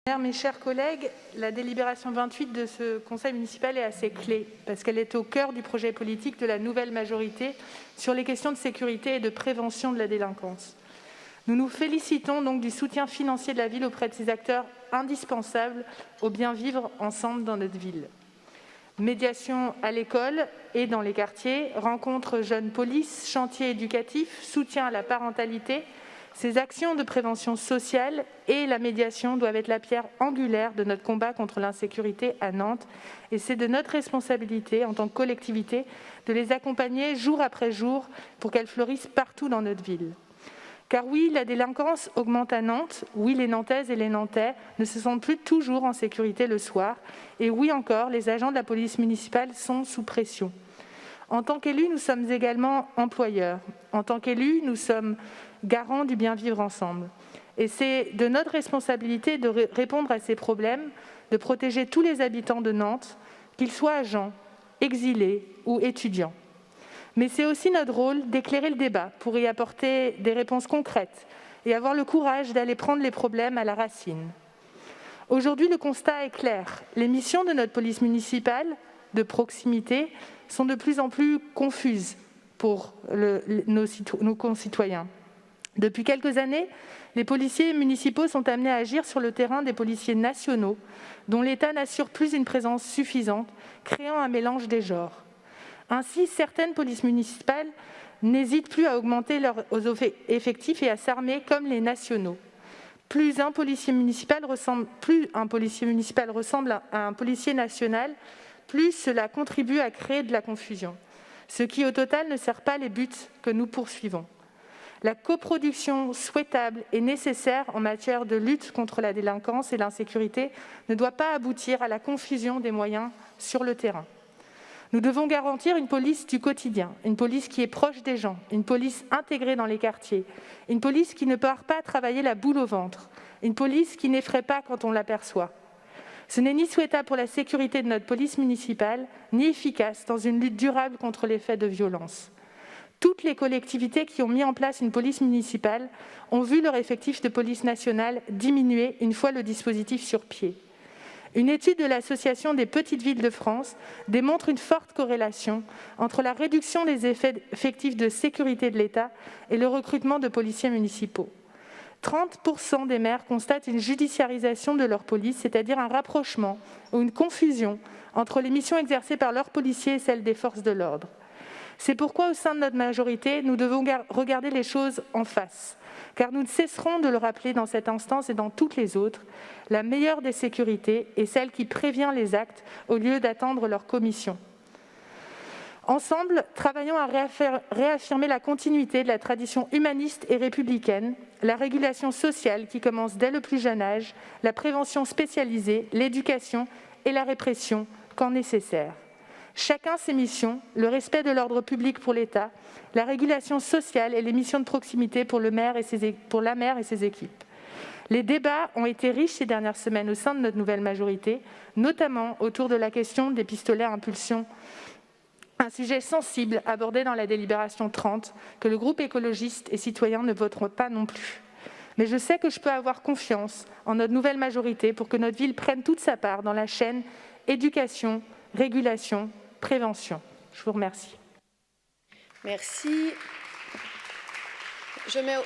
Mes chers collègues, la délibération 28 de ce conseil municipal est assez clé parce qu'elle est au cœur du projet politique de la nouvelle majorité sur les questions de sécurité et de prévention de la délinquance. Nous nous félicitons donc du soutien financier de la ville auprès de ces acteurs indispensables au bien vivre ensemble dans notre ville. Médiation à l'école et dans les quartiers, rencontres jeunes police, chantier éducatif, soutien à la parentalité. Ces actions de prévention sociale et la médiation doivent être la pierre angulaire de notre combat contre l'insécurité à Nantes. Et c'est de notre responsabilité, en tant que collectivité, de les accompagner jour après jour pour qu'elles fleurissent partout dans notre ville. Car oui, la délinquance augmente à Nantes. Oui, les Nantaises et les Nantais ne se sentent plus toujours en sécurité le soir. Et oui encore, les agents de la police municipale sont sous pression. En tant qu'élus, nous sommes également employeurs. En tant qu'élus, nous sommes garants du bien vivre ensemble. Et c'est de notre responsabilité de répondre à ces problèmes, de protéger tous les habitants de Nantes, qu'ils soient agents, exilés ou étudiants. Mais c'est aussi notre rôle d'éclairer le débat pour y apporter des réponses concrètes et avoir le courage d'aller prendre les problèmes à la racine. Aujourd'hui, le constat est clair. Les missions de notre police municipale de proximité sont de plus en plus confuses pour nos concitoyens. Depuis quelques années, les policiers municipaux sont amenés à agir sur le terrain des policiers nationaux, dont l'État n'assure plus une présence suffisante, créant un mélange des genres. Ainsi, certaines polices municipales n'hésitent plus à augmenter leurs effectifs et à s'armer comme les nationaux. Plus un policier municipal ressemble à un policier national, plus cela contribue à créer de la confusion, ce qui au total ne sert pas les buts que nous poursuivons. La coproduction souhaitable et nécessaire en matière de lutte contre la délinquance et l'insécurité ne doit pas aboutir à la confusion des moyens sur le terrain. Nous devons garantir une police du quotidien, une police qui est proche des gens, une police intégrée dans les quartiers, une police qui ne part pas travailler la boule au ventre, une police qui n'effraie pas quand on l'aperçoit. Ce n'est ni souhaitable pour la sécurité de notre police municipale, ni efficace dans une lutte durable contre les faits de violence. Toutes les collectivités qui ont mis en place une police municipale ont vu leur effectif de police nationale diminuer une fois le dispositif sur pied. Une étude de l'Association des petites villes de France démontre une forte corrélation entre la réduction des effectifs de sécurité de l'État et le recrutement de policiers municipaux. 30% des maires constatent une judiciarisation de leur police, c'est-à-dire un rapprochement ou une confusion entre les missions exercées par leurs policiers et celles des forces de l'ordre. C'est pourquoi, au sein de notre majorité, nous devons regarder les choses en face, car nous ne cesserons de le rappeler dans cette instance et dans toutes les autres, la meilleure des sécurités est celle qui prévient les actes au lieu d'attendre leur commission. Ensemble, travaillons à réaffirmer la continuité de la tradition humaniste et républicaine, la régulation sociale qui commence dès le plus jeune âge, la prévention spécialisée, l'éducation et la répression quand nécessaire. Chacun ses missions, le respect de l'ordre public pour l'État, la régulation sociale et les missions de proximité pour la maire et ses équipes. Les débats ont été riches ces dernières semaines au sein de notre nouvelle majorité, notamment autour de la question des pistolets à impulsion, un sujet sensible abordé dans la délibération 30, que le groupe écologiste et citoyen ne voteront pas non plus. Mais je sais que je peux avoir confiance en notre nouvelle majorité pour que notre ville prenne toute sa part dans la chaîne éducation, régulation, prévention. Je vous remercie. Merci. Je mets